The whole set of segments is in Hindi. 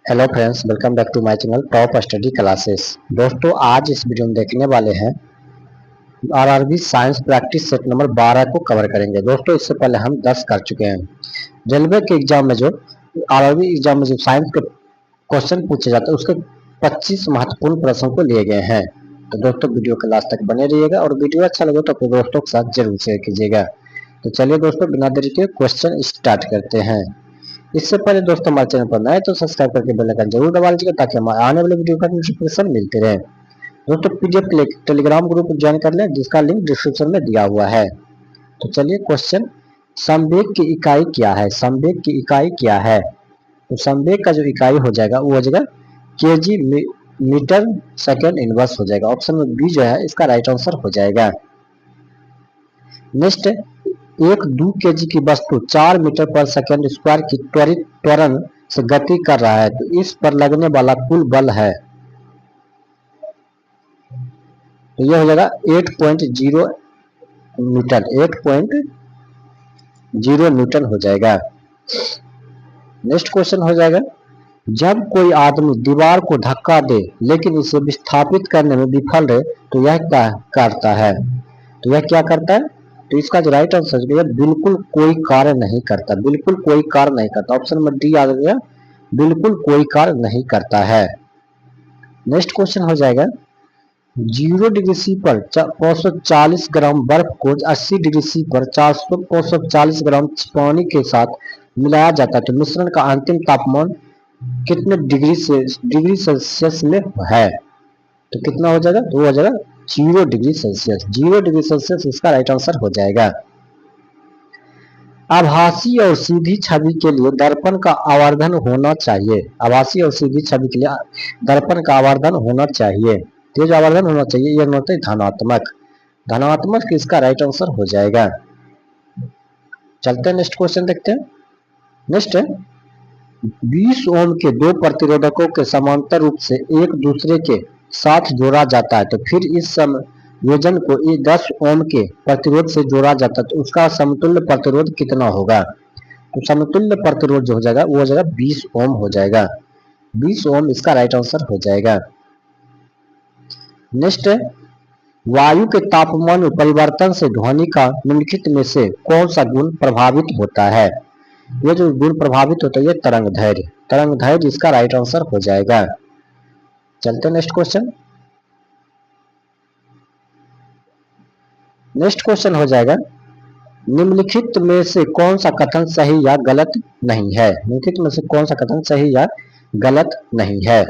Hello friends, welcome back to my channel top study classes. दोस्तों, आज इस वीडियो में देखने वाले हैं RRB science practice set number 12 को कवर करेंगे। दोस्तों, इससे पहले हम 10 कर चुके हैं। रेलवे के एग्जाम में जो आरआरबी एग्जाम में जो साइंस के क्वेश्चन पूछे जाते हैं उसके 25 महत्वपूर्ण प्रश्नों को लिए गए हैं। तो दोस्तों, वीडियो के लास्ट तक बने रहिएगा और वीडियो अच्छा लगे तो अपने दोस्तों के साथ जरूर शेयर कीजिएगा। तो चलिए दोस्तों, बिना देरी के क्वेश्चन स्टार्ट करते हैं। इससे पहले दोस्तों, हमारे चैनल पर नए तो सब्सक्राइब करके बेल आइकन जरूर दबा लीजिएगा ताकि हमारे आने वाले वीडियो का नोटिफिकेशन मिलते रहे। दोस्तों, पीडीएफ टेलीग्राम ग्रुप ज्वाइन कर लें जिसका लिंक डिस्क्रिप्शन में दिया हुआ है। तो चलिए क्वेश्चन, संवेग की इकाई क्या है? संवेग की इकाई क्या है? तो संवेग का जो इकाई हो जाएगा वो हो जाएगा केजी मीटर सेकेंड इनवर्स हो जाएगा। ऑप्शन में बी जो है इसका राइट आंसर हो जाएगा। नेक्स्ट, एक 2 केजी की वस्तु 4 मीटर पर सेकेंड स्क्वायर की त्वरित त्वरण से गति कर रहा है, तो इस पर लगने वाला कुल बल है, तो यह हो जाएगा 8.0 न्यूटन। 8.0 न्यूटन हो जाएगा। नेक्स्ट क्वेश्चन हो जाएगा, जब कोई आदमी दीवार को धक्का दे लेकिन इसे विस्थापित करने में विफल रहे तो यह क्या करता है? तो यह क्या करता है? तो इसका जो राइट आंसर है बिल्कुल कोई कार्य नहीं करता। बिल्कुल कोई कार्य नहीं करता। ऑप्शन में डी आ गया, बिल्कुल कोई कार्य नहीं करता है। नेक्स्ट क्वेश्चन हो जाएगा, 0 डिग्री सी पर 540 ग्राम बर्फ को 80 डिग्री सी पर 540 ग्राम पानी के साथ मिलाया जाता है, तो मिश्रण का अंतिम तापमान कितने डिग्री सेल्सियस में है? तो कितना हो जाएगा? तो हो जाएगा 0 डिग्री सेल्सियस। 0 डिग्री सेल्सियस इसका राइट आंसर हो जाएगा। आभासी और सीधी छवि के लिए दर्पण का आवर्धन होना चाहिए। आभासी और सीधी छवि के लिए दर्पण का आवर्धन होना चाहिए। तो जो आवर्धन होना चाहिए यह होता है धनात्मक। धनात्मक इसका राइट आंसर हो जाएगा। चलते हैं नेक्स्ट क्वेश्चन देखते हैं। नेक्स्ट है, 20 ओम के दो प्रतिरोधकों के समांतर रूप से एक दूसरे के साथ जोड़ा जाता है, तो फिर इस संयोजन को 10 ओम के प्रतिरोध से जोड़ा जाता है, तो उसका समतुल्य प्रतिरोध कितना होगा? तो समतुल्य प्रतिरोध जो हो जाएगा वो हो जाएगा 20 ओम हो जाएगा। 20 ओम इसका राइट आंसर हो जाएगा। नेक्स्ट है, वायु के तापमान में परिवर्तन से ध्वनि का निम्नलिखित में से कौन सा गुण प्रभावित होता है? ये जो गुण प्रभावित होता है ये तरंग दैर्घ्य। तरंग दैर्घ्य इसका राइट आंसर हो जाएगा। चलते हैं नेक्स्ट क्वेश्चन। नेक्स्ट क्वेश्चन हो जाएगा, निम्नलिखित में से कौन सा कथन सही या गलत नहीं है? निम्नलिखित में से कौन सा कथन सही या गलत नहीं है?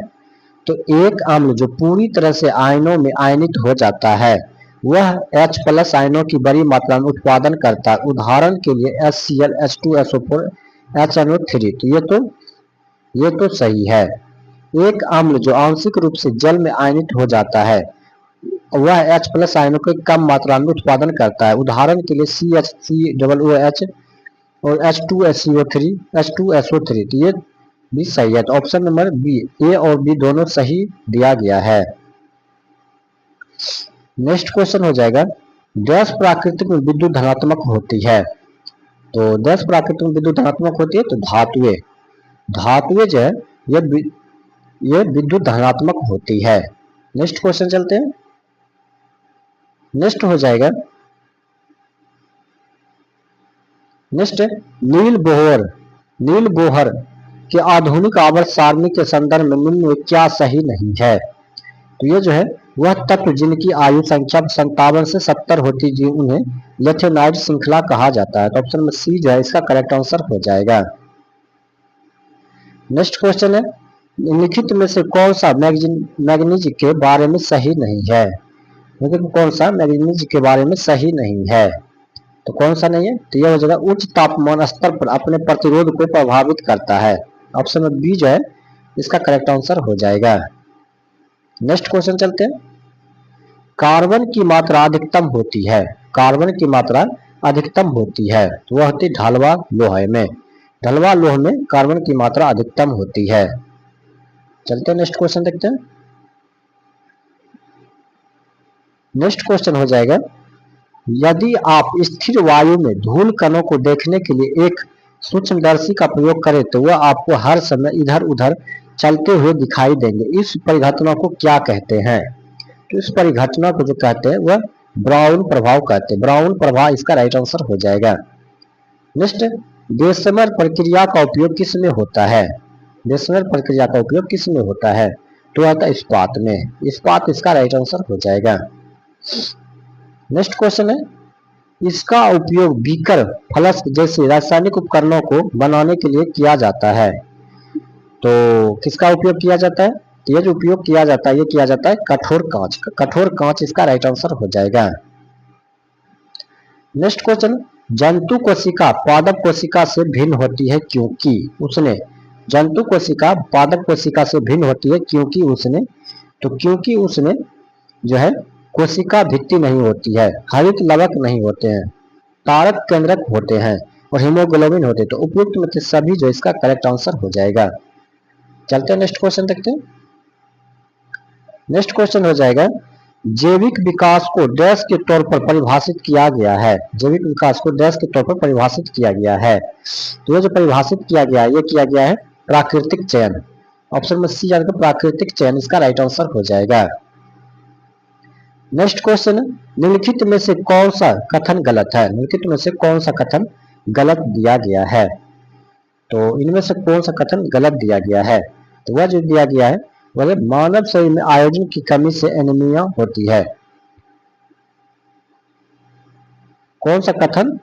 तो एक अम्ल जो पूरी तरह से आयनों में आयनित हो जाता है वह H+ आयनों की बड़ी मात्रा में उत्पादन करता है। उदाहरण के लिए HCl, H2SO4, HNO3। तो ये तो सही है। एक अम्ल जो आंशिक रूप से जल में आयनित हो जाता है वह H+ आयनों की कम मात्रा में उत्पादन करता है। उदाहरण के लिए CH3OOH और H2SO3। तो ये भी सही है। तो ऑप्शन नंबर बी, ए और बी दोनों सही दिया गया है। नेक्स्ट क्वेश्चन हो जाएगा, डैश प्राकृतिक में विद्युत धनात्मक होती है? तो डैश प्राकृतिक में विद्युत धनात्मक होती है? तो धातुएं जो है ये विद्युत धनात्मक होती है। नेक्स्ट क्वेश्चन चलते हैं। नेक्स्ट हो जाएगा, नेक्स्ट नील बोहर के आधुनिक आवर्त सारणी के संदर्भ में निम्न में क्या सही नहीं है? तो ये जो है वह तत्व जिनकी आयु संख्या 57 से 70 होती है उन्हें लेथेनाइड श्रृंखला कहा जाता है। तो ऑप्शन में सी जो है इसका करेक्ट आंसर हो जाएगा। नेक्स्ट क्वेश्चन है, निम्नलिखित में से कौन सा मैग्नीज के बारे में सही नहीं है? कौन सा मैग्नीज के बारे में सही नहीं है? तो कौन सा नहीं है? तो यह हो जाएगा उच्च तापमान स्तर पर अपने प्रतिरोध को प्रभावित करता है। ऑप्शन में बी जो है इसका करेक्ट आंसर हो जाएगा। नेक्स्ट क्वेश्चन चलते हैं, कार्बन की मात्रा अधिकतम होती है। कार्बन की मात्रा अधिकतम होती है तो वह होती ढलवा लोहे में। ढलवा लोहे में कार्बन की मात्रा अधिकतम होती है। चलते हैं नेक्स्ट क्वेश्चन देखते हैं। नेक्स्ट क्वेश्चन हो जाएगा, यदि आप स्थिर वायु में धूल कणों को देखने के लिए एक सूक्ष्मदर्शी का प्रयोग करें तो वह आपको हर समय इधर उधर चलते हुए दिखाई देंगे। इस परिघटना को क्या कहते हैं? तो इस परिघटना को जो कहते हैं वह ब्राउन प्रभाव कहते हैं। ब्राउन प्रभाव इसका राइट आंसर हो जाएगा। नेक्स्ट, बेसमर प्रक्रिया का उपयोग किस में होता है? बेसमर प्रक्रिया का उपयोग किस में होता है? तो आता है इस्पात में। इस्पात इसका राइट आंसर हो जाएगा। नेक्स्ट क्वेश्चन है, इसका उपयोग बीकर, फ्लस्क जैसे रासायनिक उपकरणों को बनाने के लिए किया जाता है। तो किसका उपयोग किया जाता है? तो ये जो उपयोग किया जाता है ये किया जाता है कठोर कांच का। कठोर कांच इसका राइट आंसर हो जाएगा। नेक्स्ट क्वेश्चन, जंतु कोशिका पादप कोशिका से भिन्न होती है क्योंकि उसने। जंतु कोशिका पादप कोशिका से भिन्न होती है क्योंकि उसने। तो क्योंकि उसने जो है कोशिका भित्ति नहीं होती है, हरित लवक नहीं होते हैं, तारक केंद्रक होते हैं और हीमोग्लोबिन होते हैं। तो उपयुक्त में से सभी जो इसका करेक्ट आंसर हो जाएगा। चलते हैं नेक्स्ट क्वेश्चन देखते हैं। नेक्स्ट क्वेश्चन हो जाएगा, जैविक विकास को डैश के तौर पर परिभाषित किया गया है। जैविक विकास को डैश के तौर पर परिभाषित किया गया है। तो ये जो परिभाषित किया गया है ये किया गया है प्राकृतिक चयन। ऑप्शन में सी आएगा प्राकृतिक चयन, इसका राइट आंसर हो जाएगा। नेक्स्ट क्वेश्चन, निम्नलिखित में से कौन सा कथन गलत है? निम्नलिखित में से कौन सा कथन गलत दिया गया है? तो इनमें से कौन सा कथन गलत दिया गया है? तो वह जो दिया गया है वह मानव शरीर में आयोडीन की कमी से एनीमिया होती है। कौन सा कथन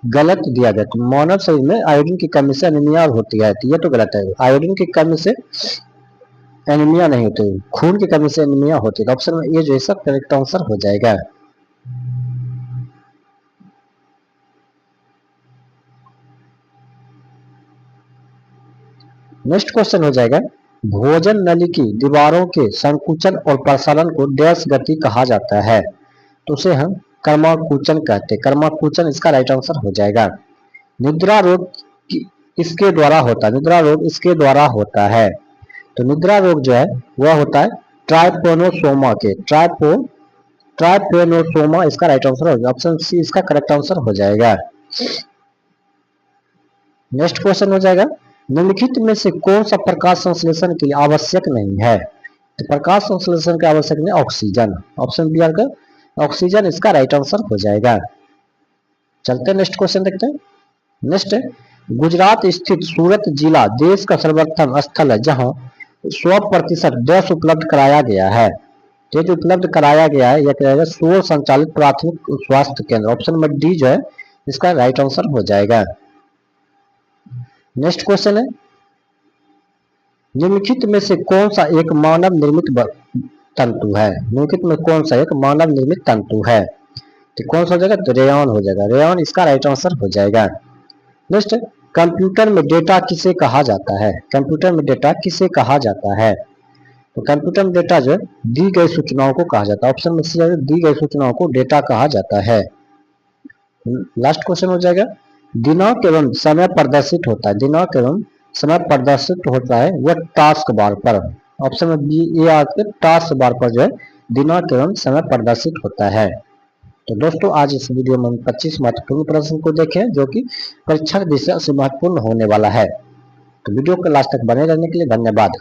गलत दिया गया? तो मानव शरीर में आयोडीन की कमी से एनीमिया होती है, तो ये तो गलत है। आयोडीन की कमी से एनीमिया नहीं होती, खून की कमी से एनीमिया होती है। तो ऑप्शन में ये जो है सब करेक्ट आंसर हो जाएगा। नेक्स्ट क्वेश्चन हो जाएगा, भोजन नली की दीवारों के संकुचन और प्रसारण को डैश गति कहा जाता है। तो उसे हम कर्माकुचन कहते हैं। कर्माकुचन इसका राइट आंसर हो जाएगा। निद्रा रोग इसके द्वारा होता है। निद्रा रोग इसके द्वारा होता है। तो निद्रा रोग जो है वह होता है ट्राइपेनोसोमा के। ट्राइपेनोसोमा इसका राइट आंसर हो जाएगा। ऑप्शन सी इसका करेक्ट आंसर हो जाएगा। नेक्स्ट क्वेश्चन हो जाएगा, निम्नलिखित में से कौन सा प्रकाश संश्लेषण के लिए आवश्यक नहीं है? तो प्रकाश संश्लेषण के आवश्यक नहीं ऑक्सीजन। ऑप्शन बी आएगा ऑक्सीजन, इसका राइट आंसर हो जाएगा। चलते हैं नेक्स्ट क्वेश्चन देखते हैं। नेक्स्ट, गुजरात स्थित सूरत जिला देश का सर्वोत्तम स्थल है जहां 100% डैश उपलब्ध कराया गया है। जो उपलब्ध कराया गया है यह कहेगा सौर संचालित प्राथमिक स्वास्थ्य केंद्र। ऑप्शन में डी जो है इसका राइट आंसर हो जाएगा। नेक्स्ट क्वेश्चन है, निम्नलिखित में से कौन सा एक मानव निर्मित तंतु है? निम्नलिखित में कौन सा एक मानव निर्मित तंतु है? तो कौन सा हो जाएगा? तो रेयॉन हो जाएगा। रेयॉन इसका राइट आंसर हो जाएगा। नेक्स्ट, कंप्यूटर में डेटा किसे कहा जाता है? कंप्यूटर में डेटा किसे कहा जाता है? तो कंप्यूटर में डेटा जो दी गई सूचनाओं को कहा जाता है। ऑप्शन में सी दी गई सूचनाओं को डेटा कहा जाता है। लास्ट क्वेश्चन हो जाएगा, दिनांक एवं समय प्रदर्शित होता है। दिनांक एवं समय प्रदर्शित होता है वह टास्क बार पर। ऑप्शन में बी ए आकर टास्क बार पर जो है दिनांक एवं समय प्रदर्शित होता है। तो दोस्तों आज इस वीडियो में 25 महत्वपूर्ण प्रश्न को देखें जो कि परीक्षा विषय से महत्वपूर्ण होने वाला है। तो वीडियो को लास्ट तक बने रहने के लिए धन्यवाद।